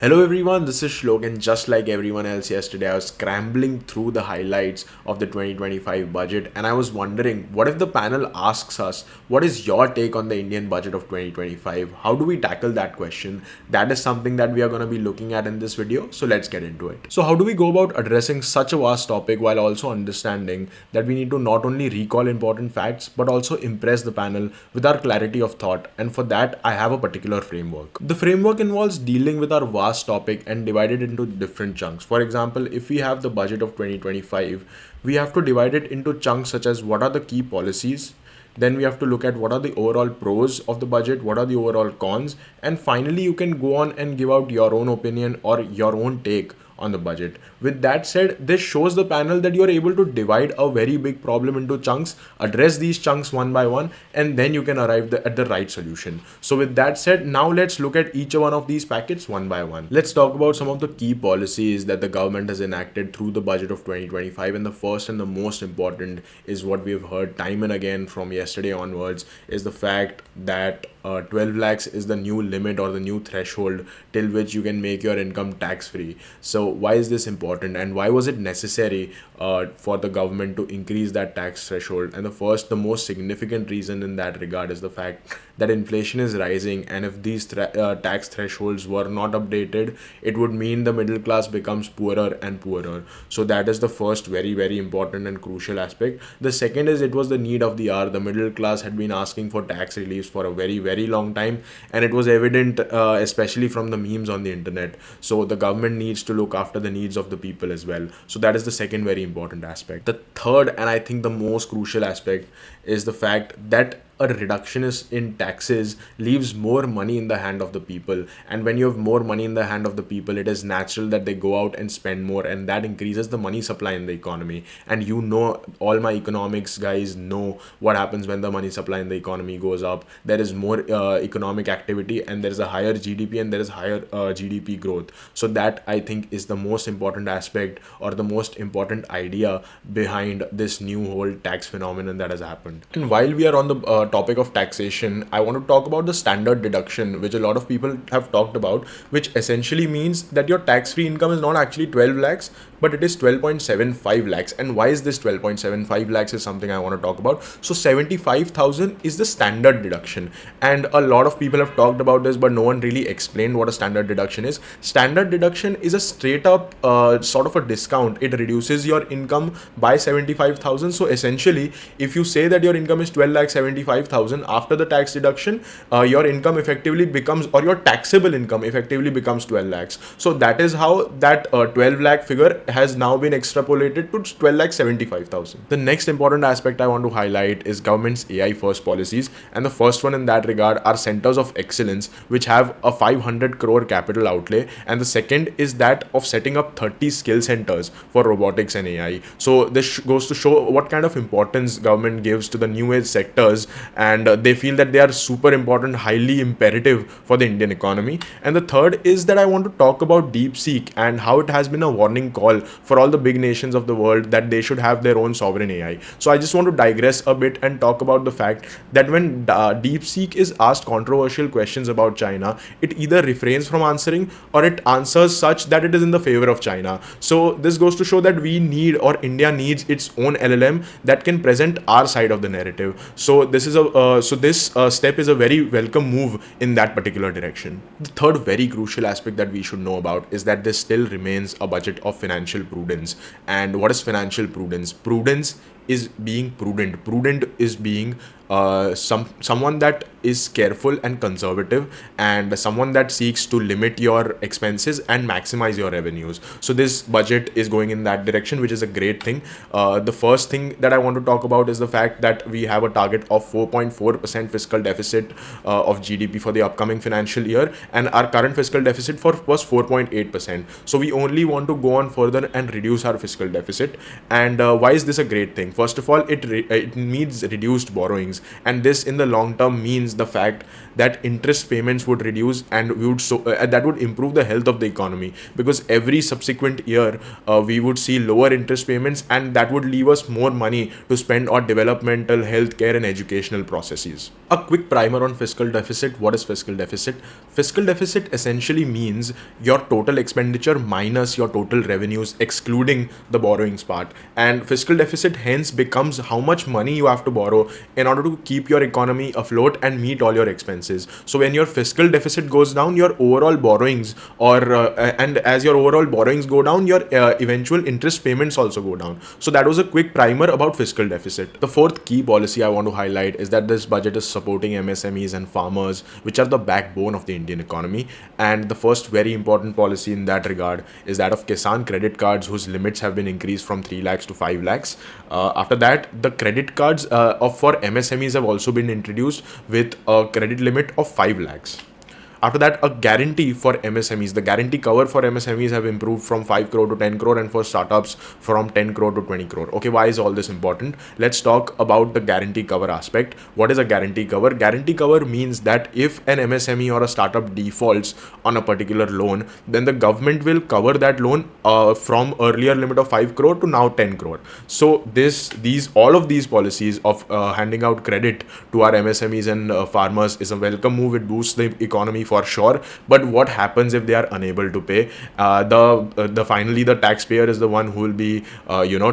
Hello everyone, this is Shlok, and just like everyone else yesterday, I was scrambling through the highlights of the 2025 budget, and I was wondering, what if the panel asks us, what is your take on the Indian budget of 2025? How do we tackle that question? That is something that we are going to be looking at in this video, so let's get into it. So how do we go about addressing such a vast topic while also understanding that we need to not only recall important facts, but also impress the panel with our clarity of thought? And for that, I have a particular framework. The framework involves dealing with our vast topic and divide it into different chunks. For example, if we have the budget of 2025, we have to divide it into chunks such as what are the key policies, then we have to look at what are the overall pros of the budget, what are the overall cons, and finally you can go on and give out your own opinion or your own take on the budget. With that said, this shows the panel that you are able to divide a very big problem into chunks, address these chunks one by one, and then you can arrive at the right solution. So with that said, now let's look at each one of these packets one by one. Let's talk about some of the key policies that the government has enacted through the budget of 2025, and the first and the most important is what we've heard time and again from yesterday onwards, is the fact that 12 lakhs is the new limit or the new threshold till which you can make your income tax free. So why is this important, and why was it necessary for the government to increase that tax threshold? And the most significant reason in that regard is the fact that inflation is rising, and if these tax thresholds were not updated, it would mean the middle class becomes poorer and poorer. So that is the first very important and crucial aspect. The second is it was the need of the hour. The middle class had been asking for tax reliefs for a very long time, and it was evident, especially from the memes on the internet. So the government needs to look after the needs of the people as well. So that is the second very important aspect. The third, and I think the most crucial aspect, is the fact that a reductionist in taxes leaves more money in the hand of the people, and when you have more money in the hand of the people, it is natural that they go out and spend more, and that increases the money supply in the economy. And you know, all my economics guys know what happens when the money supply in the economy goes up. There is more economic activity, and there is a higher GDP, and there is higher GDP growth. So that, I think, is the most important aspect or the most important idea behind this new whole tax phenomenon that has happened. And while we are on the topic of taxation, I want to talk about the standard deduction, which a lot of people have talked about, which essentially means that your tax-free income is not actually 12 lakhs, but it is 12.75 lakhs. And why is this 12.75 lakhs is something I want to talk about. So 75,000 is the standard deduction, and a lot of people have talked about this, but no one really explained what a standard deduction is. Standard deduction is a straight up sort of a discount. It reduces your income by 75,000. So essentially, if you say that your income is 12 lakh 75,000, after the tax deduction, your income effectively becomes, or your taxable income effectively becomes 12 lakhs. So that is how that 12 lakh figure has now been extrapolated to 12 lakh 75,000. The next important aspect I want to highlight is government's AI first policies, and the first one in that regard are centers of excellence, which have a 500 crore capital outlay, and the second is that of setting up 30 skill centers for robotics and AI. So this goes to show what kind of importance government gives to the new age sectors, and they feel that they are super important, highly imperative for the Indian economy. And the third is that I want to talk about DeepSeek and how it has been a warning call for all the big nations of the world that they should have their own sovereign AI. So I just want to digress a bit and talk about the fact that when DeepSeek is asked controversial questions about China, it either refrains from answering or it answers such that it is in the favor of China. So this goes to show that we need, or India needs, its own LLM that can present our side of the narrative. So this step is a very welcome move in that particular direction. The third very crucial aspect that we should know about is that this still remains a budget of financial prudence. And what is financial prudence? Prudence is being prudent. Prudent is being someone that is careful and conservative, and someone that seeks to limit your expenses and maximize your revenues. So this budget is going in that direction, which is a great thing. The first thing that I want to talk about is the fact that we have a target of 4.4% fiscal deficit of GDP for the upcoming financial year, and our current fiscal deficit was 4.8%. So we only want to go on further and reduce our fiscal deficit. And why is this a great thing? First of all, it means reduced borrowings. savings, and this in the long term means the fact that interest payments would reduce, and we would that would improve the health of the economy, because every subsequent year we would see lower interest payments, and that would leave us more money to spend on developmental, healthcare, and educational processes. A quick primer on fiscal deficit. What is fiscal deficit? Fiscal deficit essentially means your total expenditure minus your total revenues, excluding the borrowings part. And fiscal deficit hence becomes how much money you have to borrow in order to keep your economy afloat and meet all your expenses. So when your fiscal deficit goes down, your overall borrowings and as your overall borrowings go down, your eventual interest payments also go down. So that was a quick primer about fiscal deficit. The fourth key policy I want to highlight is that this budget is supporting MSMEs and farmers, which are the backbone of the Indian economy. And the first very important policy in that regard is that of Kisan credit cards, whose limits have been increased from 3 lakhs to 5 lakhs. After that, the credit cards for MSMEs have also been introduced with a credit limit of 5 lakhs. After that, a guarantee for MSMEs. The guarantee cover for MSMEs have improved from 5 crore to 10 crore, and for startups from 10 crore to 20 crore. Okay, why is all this important? Let's talk about the guarantee cover aspect. What is a guarantee cover? Guarantee cover means that if an MSME or a startup defaults on a particular loan, then the government will cover that loan from earlier limit of 5 crore to now 10 crore. So all of these policies of handing out credit to our MSMEs and farmers is a welcome move. It boosts the economy for sure. But what happens if they are unable to pay? Finally the taxpayer is the one who will be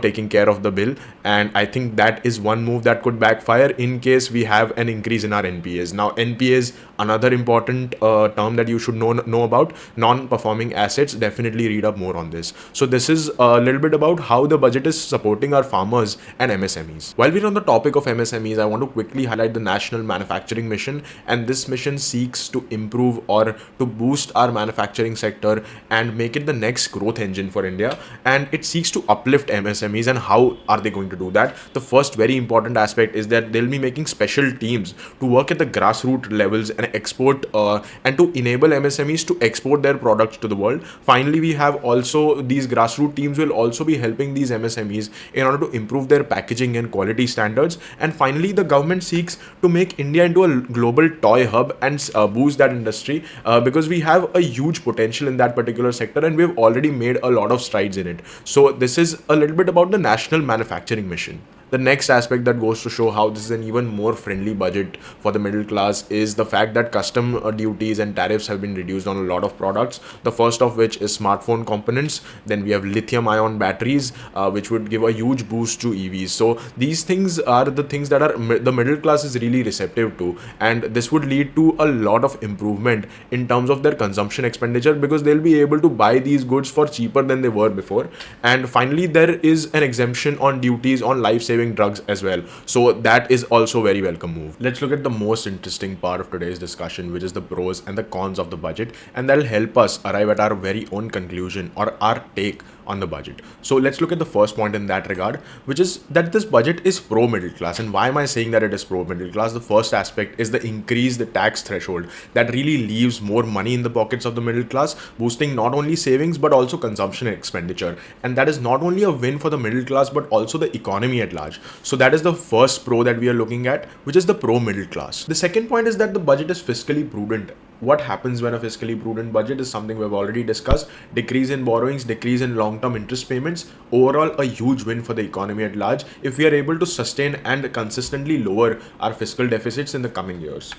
taking care of the bill, and I think that is one move that could backfire in case we have an increase in our NPAs. Now NPAs, another important term that you should know about, non-performing assets. Definitely read up more on this. So this is a little bit about how the budget is supporting our farmers and MSMEs. While we're on the topic of MSMEs, I want to quickly highlight the National Manufacturing Mission, and this mission seeks to improve or to boost our manufacturing sector and make it the next growth engine for India, and it seeks to uplift MSMEs. And how are they going to do that? The first very important aspect is that they'll be making special teams to work at the grassroots levels and export and to enable MSMEs to export their products to the world. Finally, we have also these grassroots teams will also be helping these MSMEs in order to improve their packaging and quality standards. And finally, the government seeks to make India into a global toy hub and boost that industry, because we have a huge potential in that particular sector and we've already made a lot of strides in it. So this is a little bit about the National Manufacturing Mission. The next aspect that goes to show how this is an even more friendly budget for the middle class is the fact that custom duties and tariffs have been reduced on a lot of products. The first of which is smartphone components. Then we have lithium ion batteries, which would give a huge boost to EVs. So these things are the things that the middle class is really receptive to, and this would lead to a lot of improvement in terms of their consumption expenditure, because they'll be able to buy these goods for cheaper than they were before. And finally, there is an exemption on duties on life-saving drugs as well. So that is also very welcome move. Let's look at the most interesting part of today's discussion, which is the pros and the cons of the budget, and that'll help us arrive at our very own conclusion or our take on the budget. So let's look at the first point in that regard, which is that this budget is pro middle class. And why am I saying that it is pro middle class? The first aspect is the increase the tax threshold that really leaves more money in the pockets of the middle class, boosting not only savings but also consumption expenditure. And that is not only a win for the middle class but also the economy at large. So that is the first pro that we are looking at, which is the pro middle class. The second point is that the budget is fiscally prudent. What happens when a fiscally prudent budget is something we've already discussed. Decrease in borrowings, decrease in long-term interest payments. Overall, a huge win for the economy at large if we are able to sustain and consistently lower our fiscal deficits in the coming years.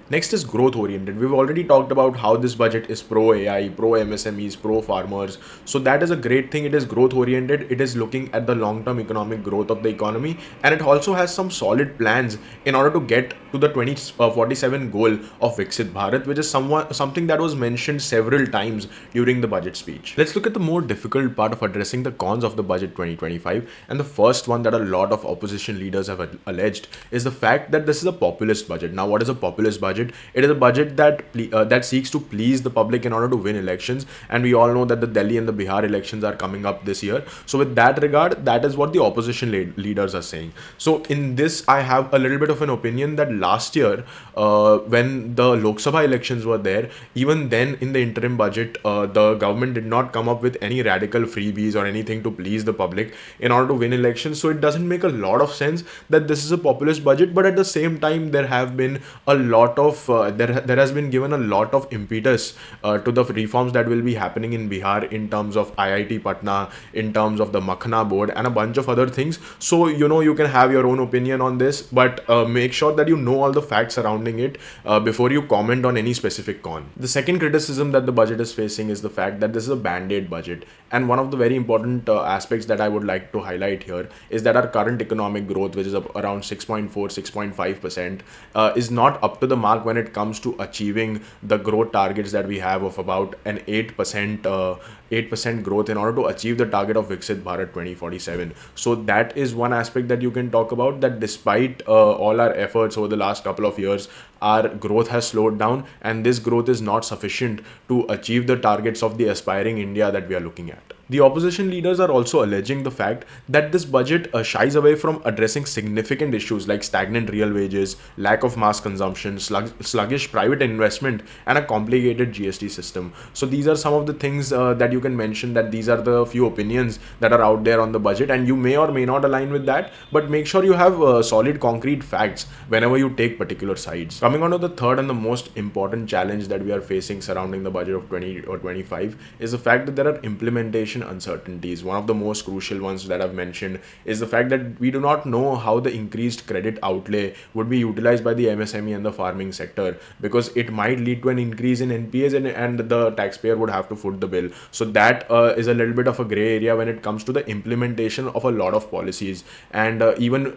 Next is growth oriented. We've already talked about how this budget is pro AI, pro MSMEs, pro farmers. So that is a great thing. It is growth oriented. It is looking at the long-term economic growth of the economy, and it also has some solid plans in order to get to the 2047 goal of Viksit Bharat, which is something that was mentioned several times during the budget speech. Let's look at the more difficult part of addressing the cons of the budget 2025. And the first one that a lot of opposition leaders have alleged is the fact that this is a populist budget. Now, what is a populist budget? budget. It is a budget that seeks to please the public in order to win elections, and we all know that the Delhi and the Bihar elections are coming up this year. So with that regard, that is what the opposition leaders are saying. So in this, I have a little bit of an opinion that last year, when the Lok Sabha elections were there, even then in the interim budget, the government did not come up with any radical freebies or anything to please the public in order to win elections. So it doesn't make a lot of sense that this is a populist budget. But at the same time, there have been a lot of there has been given a lot of impetus to the reforms that will be happening in Bihar in terms of IIT Patna, in terms of the Makhna board, and a bunch of other things. So you can have your own opinion on this, but make sure that you know all the facts surrounding it before you comment on any specific con. The second criticism that the budget is facing is the fact that this is a band-aid budget, and one of the very important aspects that I would like to highlight here is that our current economic growth, which is around 6.4, 6.5%, is not up to the mark when it comes to achieving the growth targets that we have of about an 8% growth in order to achieve the target of Viksit Bharat 2047. So that is one aspect that you can talk about, that despite all our efforts over the last couple of years, our growth has slowed down, and this growth is not sufficient to achieve the targets of the aspiring India that we are looking at. The opposition leaders are also alleging the fact that this budget shies away from addressing significant issues like stagnant real wages, lack of mass consumption, sluggish private investment, and a complicated GST system. So these are some of the things that you can mention, that these are the few opinions that are out there on the budget, and you may or may not align with that, but make sure you have solid concrete facts whenever you take particular sides. Coming on to the third and the most important challenge that we are facing surrounding the budget of 20 or 25 is the fact that there are implementation uncertainties. One of the most crucial ones that I've mentioned is the fact that we do not know how the increased credit outlay would be utilized by the MSME and the farming sector, because it might lead to an increase in NPAs, and the taxpayer would have to foot the bill. So that is a little bit of a gray area when it comes to the implementation of a lot of policies, and even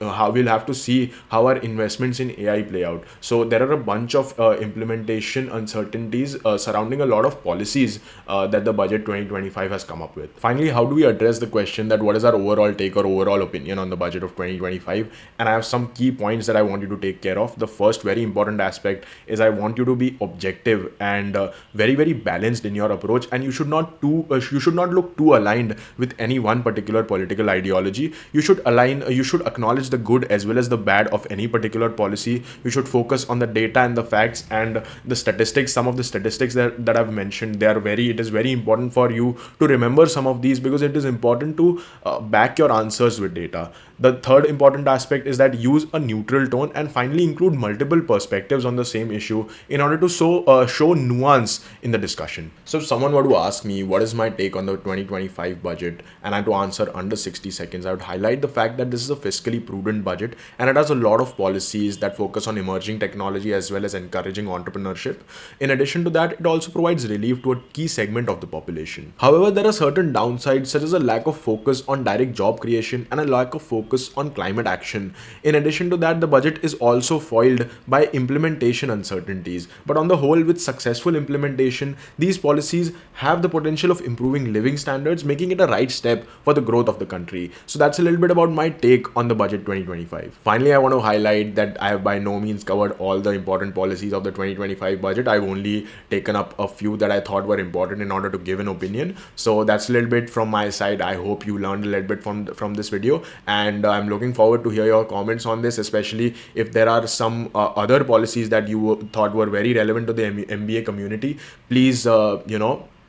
how we'll have to see how our investments in AI play out. So there are a bunch of implementation uncertainties surrounding a lot of policies that the budget 2025 has come up with. Finally, how do we address the question that what is our overall take or overall opinion on the budget of 2025? And I have some key points that I want you to take care of. The first very important aspect is I want you to be objective and very, very balanced in your approach, and you should not look too aligned with any one particular political ideology. You should acknowledge the good as well as the bad of any particular policy. You should focus on the data and the facts and the statistics. Some of the statistics that I've mentioned, it is very important for you to remember some of these, because it is important to back your answers with data. The third important aspect is that use a neutral tone, and finally include multiple perspectives on the same issue in order to show nuance in the discussion. So if someone were to ask me what is my take on the 2025 budget, and I had to answer under 60 seconds, I would highlight the fact that this is a fiscally prudent budget, and it has a lot of policies that focus on emerging technology as well as encouraging entrepreneurship. In addition to that, it also provides relief to a key segment of the population. However, there are certain downsides, such as a lack of focus on direct job creation and a lack of focus on climate action. In addition to that, the budget is also foiled by implementation uncertainties. But on the whole, with successful implementation, these policies have the potential of improving living standards, making it a right step for the growth of the country. So that's a little bit about my take on the budget 2025. Finally, I want to highlight that I have by no means covered all the important policies of the 2025 budget. I've only taken up a few that I thought were important in order to give an opinion. So that's a little bit from my side. I hope you learned a little bit from this video, and I'm looking forward to hear your comments on this, especially if there are some other policies that you thought were very relevant to the MBA community. Please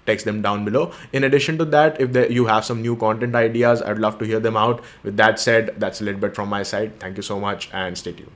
text them down below. In addition to that, if you have some new content ideas, I'd love to hear them out. With that said, that's a little bit from my side. Thank you so much, and stay tuned.